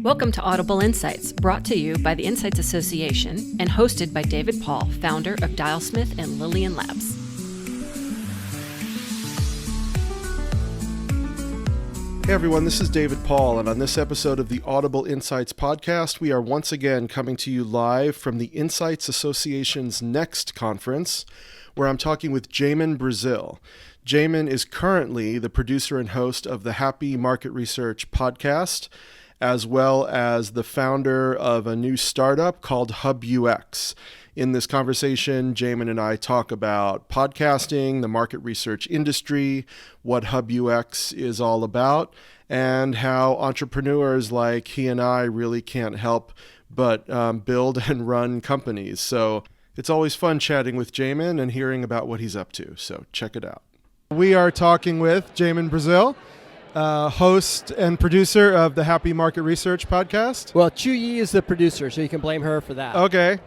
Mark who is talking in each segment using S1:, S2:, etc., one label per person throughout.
S1: Welcome to Audible Insights, brought to you by the Insights Association and hosted by David Paul, founder of Dialsmith and Lillian Labs.
S2: Hey everyone, this is David Paul, and on this episode of the Audible Insights podcast, we are once again coming to you live from the Insights Association's next conference, where I'm talking with Jamin Brazil. Jamin is currently the producer and host of the Happy Market Research podcast, as well as the founder of a new startup called HubUx. In this conversation, Jamin and I talk about podcasting, the market research industry, what HubUx is all about, and how entrepreneurs like he and I really can't help but build and run companies. So it's always fun chatting with Jamin and hearing about what he's up to. So check it out. We are talking with Jamin Brazil, host and producer of the Happy Market Research podcast.
S3: Well, Chu Yi is the producer, so you can blame her for that.
S2: Okay.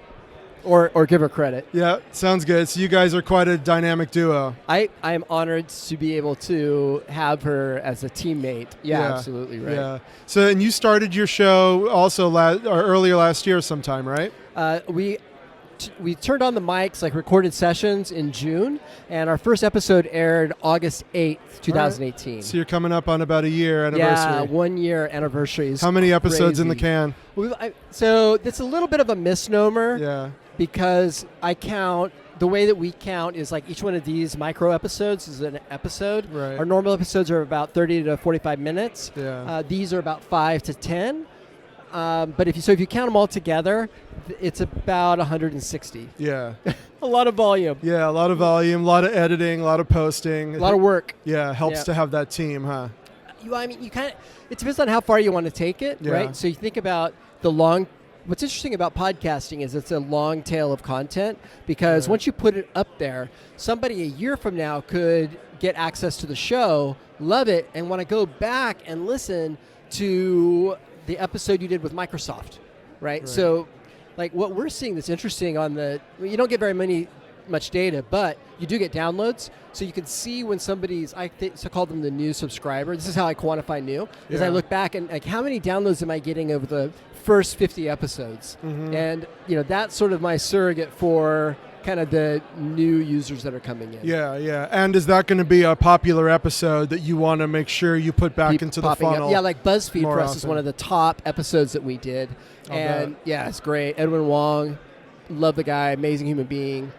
S3: Or give her credit.
S2: Yeah, sounds good. So you guys are quite a dynamic duo.
S3: I am honored to be able to have her as a teammate. Yeah, absolutely right.
S2: Yeah. So, and you started your show also earlier last year sometime, right?
S3: We turned on the mics, like recorded sessions in June, and our first episode aired August 8th, 2018.
S2: Right. So you're coming up on about a year anniversary.
S3: Yeah, 1 year anniversary is
S2: How many episodes
S3: crazy.
S2: in the can?
S3: So it's a little bit of a misnomer.
S2: Yeah.
S3: Because the way that we count is like each one of these micro episodes is an episode.
S2: Right.
S3: Our normal episodes are about 30 to 45 minutes.
S2: Yeah.
S3: These are about 5 to 10. But if you count them all together, it's about 160.
S2: Yeah.
S3: A lot of volume.
S2: Yeah, a lot of volume, a lot of editing, a lot of posting.
S3: A lot of work.
S2: Yeah, helps to have that team, huh?
S3: It depends on how far you want to take it, right? So you think about what's interesting about podcasting is it's a long tail of content, because once you put it up there, somebody a year from now could get access to the show, love it, and want to go back and listen to the episode you did with Microsoft, right? So like what we're seeing that's interesting you don't get much data, but you do get downloads. So you can see when somebody's, I call them the new subscriber. This is how I quantify new, is I look back and like how many downloads am I getting over the first 50 episodes? Mm-hmm. And that's sort of my surrogate for kind of the new users that are coming in.
S2: Yeah. And is that going to be a popular episode that you want to make sure you put back into the funnel?
S3: Up. Yeah, like BuzzFeed for us is one of the top episodes that we did. It's great. Edwin Wong, love the guy, amazing human being.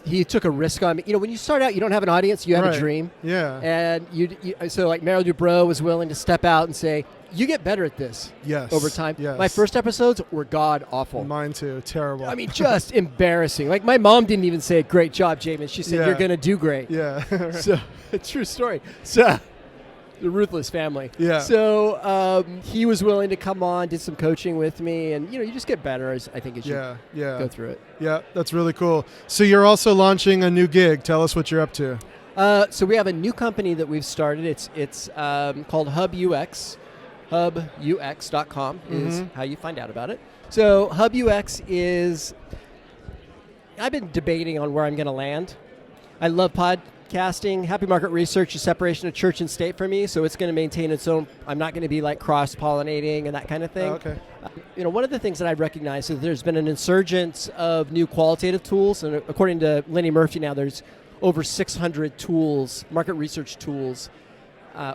S3: He took a risk on me. When you start out, you don't have an audience, you have a dream.
S2: Yeah.
S3: And so like Meryl Dubrow was willing to step out and say, you get better at this over time.
S2: Yes.
S3: My first episodes were god awful.
S2: Mine too. Terrible.
S3: I mean, just embarrassing. Like my mom didn't even say, great job, Jamin. She said, you're going to do great.
S2: Yeah.
S3: So, true story. So, the ruthless family.
S2: Yeah.
S3: So he was willing to come on, did some coaching with me, and you just get better as you go through it.
S2: Yeah, that's really cool. So you're also launching a new gig. Tell us what you're up to.
S3: So we have a new company that we've started. It's called HubUx. HubUx.com is how you find out about it. So HubUx is, I've been debating on where I'm going to land. I love podcasting. Happy Market Research is separation of church and state for me, so it's going to maintain its own. I'm not going to be like cross-pollinating and that kind of thing.
S2: Oh, okay.
S3: One of the things that I've recognized is there's been an insurgence of new qualitative tools, and according to Lenny Murphy now, there's over 600 tools, market research tools,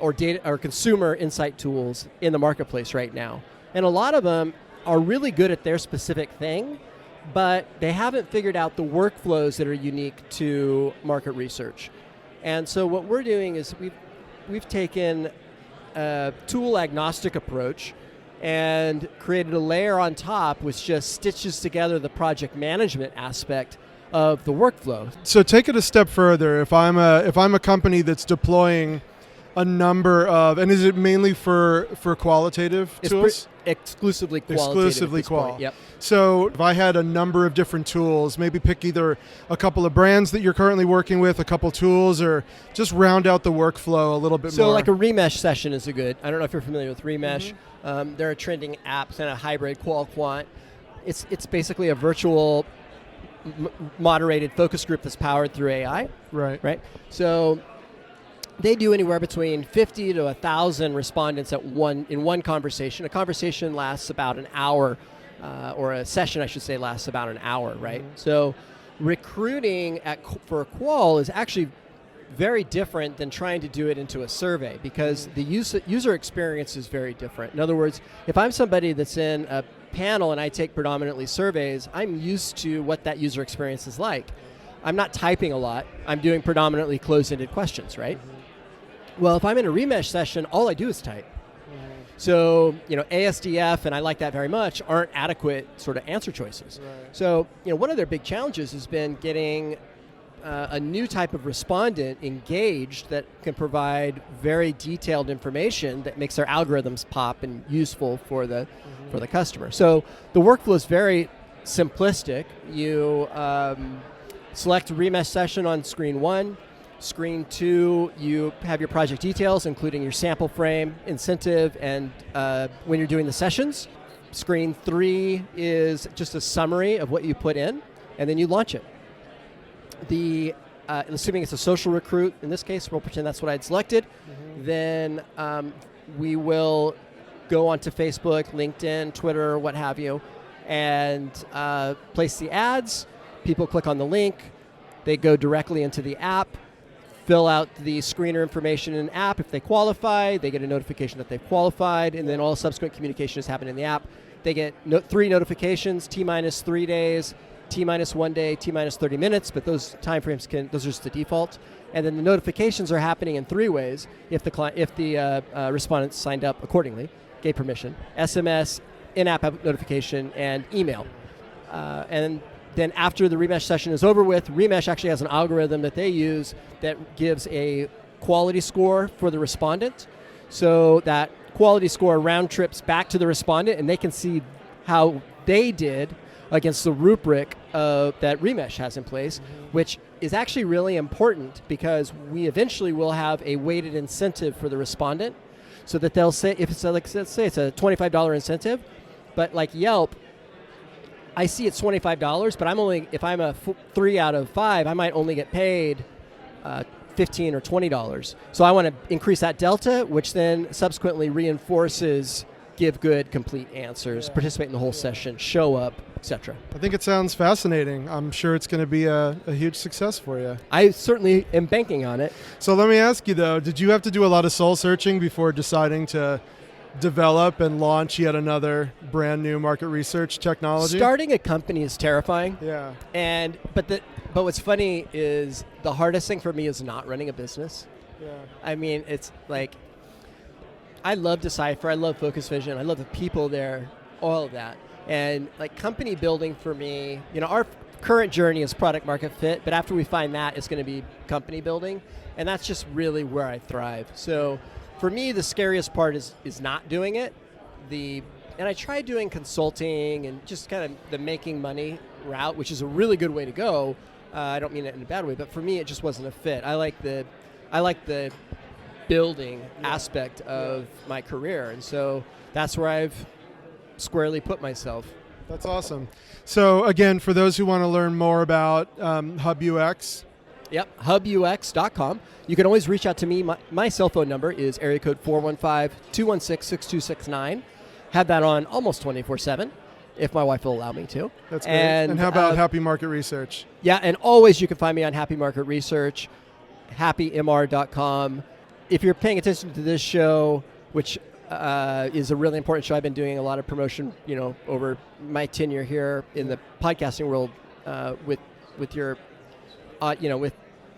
S3: or data or consumer insight tools in the marketplace right now. And a lot of them are really good at their specific thing, but they haven't figured out the workflows that are unique to market research. And so what we're doing is we've taken a tool agnostic approach and created a layer on top which just stitches together the project management aspect of the workflow.
S2: So take it a step further. If I'm a company that's deploying a number of, and is it mainly for qualitative tools?
S3: Exclusively qualitative.
S2: Exclusively qual.
S3: Yep.
S2: So if I had a number of different tools, maybe pick either a couple of brands that you're currently working with, a couple tools, or just round out the workflow a little bit more.
S3: So like a Remesh session is I don't know if you're familiar with Remesh. Mm-hmm. They're a trending app, kind of hybrid qual-quant. It's basically a virtual moderated focus group that's powered through AI.
S2: Right.
S3: So they do anywhere between 50 to 1,000 respondents in one conversation. A conversation lasts about an hour, or a session, I should say, lasts about an hour, right? Mm-hmm. So recruiting for a qual is actually very different than trying to do it into a survey, because the user experience is very different. In other words, if I'm somebody that's in a panel and I take predominantly surveys, I'm used to what that user experience is like. I'm not typing a lot. I'm doing predominantly closed-ended questions, right? Mm-hmm. Well, if I'm in a remesh session, all I do is type. Mm-hmm. So, ASDF, and I like that very much, aren't adequate sort of answer choices. Right. So, one of their big challenges has been getting a new type of respondent engaged that can provide very detailed information that makes their algorithms pop and useful for the customer. So the workflow is very simplistic. You select a remesh session on screen 1. Screen 2, you have your project details, including your sample frame, incentive, and when you're doing the sessions. Screen 3 is just a summary of what you put in, and then you launch it. Assuming it's a social recruit, in this case, we'll pretend that's what I'd selected, then we will go onto Facebook, LinkedIn, Twitter, what have you, and place the ads. People click on the link. They go directly into the app, fill out the screener information in the app. If they qualify, they get a notification that they've qualified, and then all subsequent communication is happening in the app. They get 3 notifications, T-minus 3 days, T-minus 1 day, T-minus 30 minutes, but those timeframes those are just the default. And then the notifications are happening in 3 ways if the respondent signed up accordingly, gave permission: SMS, in-app notification, and email. And then after the remesh session is over with, Remesh actually has an algorithm that they use that gives a quality score for the respondent. So that quality score round trips back to the respondent, and they can see how they did against the rubric that Remesh has in place, which is actually really important because we eventually will have a weighted incentive for the respondent, so that they'll say, if it's let's say it's a $25 incentive, but like Yelp, I see it's $25, but if I'm a 3 out of 5, I might only get paid $15 or $20. So I want to increase that delta, which then subsequently reinforces give good, complete answers, participate in the whole session, show up, etc.
S2: I think it sounds fascinating. I'm sure it's going to be a huge success for you.
S3: I certainly am banking on it.
S2: So let me ask you, though, did you have to do a lot of soul searching before deciding to develop and launch yet another brand new market research technology?
S3: Starting a company is terrifying.
S2: Yeah.
S3: But what's funny is the hardest thing for me is not running a business.
S2: Yeah.
S3: I mean, it's like, I love Decipher, I love Focus Vision, I love the people there, all of that. And like company building for me, our current journey is product market fit, but after we find that, it's going to be company building. And that's just really where I thrive. So for me, the scariest part is not doing it. And I tried doing consulting and just kind of the making money route, which is a really good way to go. I don't mean it in a bad way, but for me, it just wasn't a fit. I like the building aspect of my career, and so that's where I've squarely put myself.
S2: That's awesome. So again, for those who want to learn more about HubUx,
S3: Yep, HubUx.com. You can always reach out to me. My cell phone number is area code 415-216-6269. Have that on almost 24/7, if my wife will allow me to.
S2: That's great. And how about Happy Market Research?
S3: Yeah, and always you can find me on Happy Market Research, happymr.com. If you're paying attention to this show, which is a really important show, I've been doing a lot of promotion, over my tenure here in the podcasting world, with your, with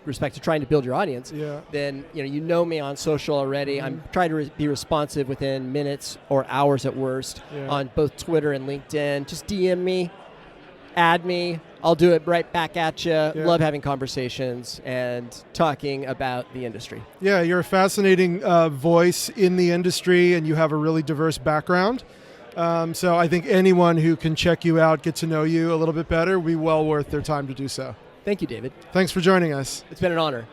S3: respect to trying to build your audience.
S2: Yeah.
S3: Then you know me on social already. Mm-hmm. I'm trying to be responsive within minutes or hours at worst on both Twitter and LinkedIn. Just DM me, add me. I'll do it right back at you. Yeah. Love having conversations and talking about the industry.
S2: Yeah, you're a fascinating voice in the industry, and you have a really diverse background. So I think anyone who can check you out, get to know you a little bit better, will be well worth their time to do so.
S3: Thank you, David.
S2: Thanks for joining us.
S3: It's been an honor.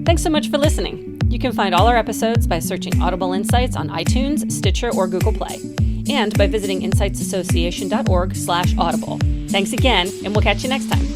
S1: Thanks so much for listening. You can find all our episodes by searching Audible Insights on iTunes, Stitcher, or Google Play, and by visiting insightsassociation.org/audible. Thanks again, and we'll catch you next time.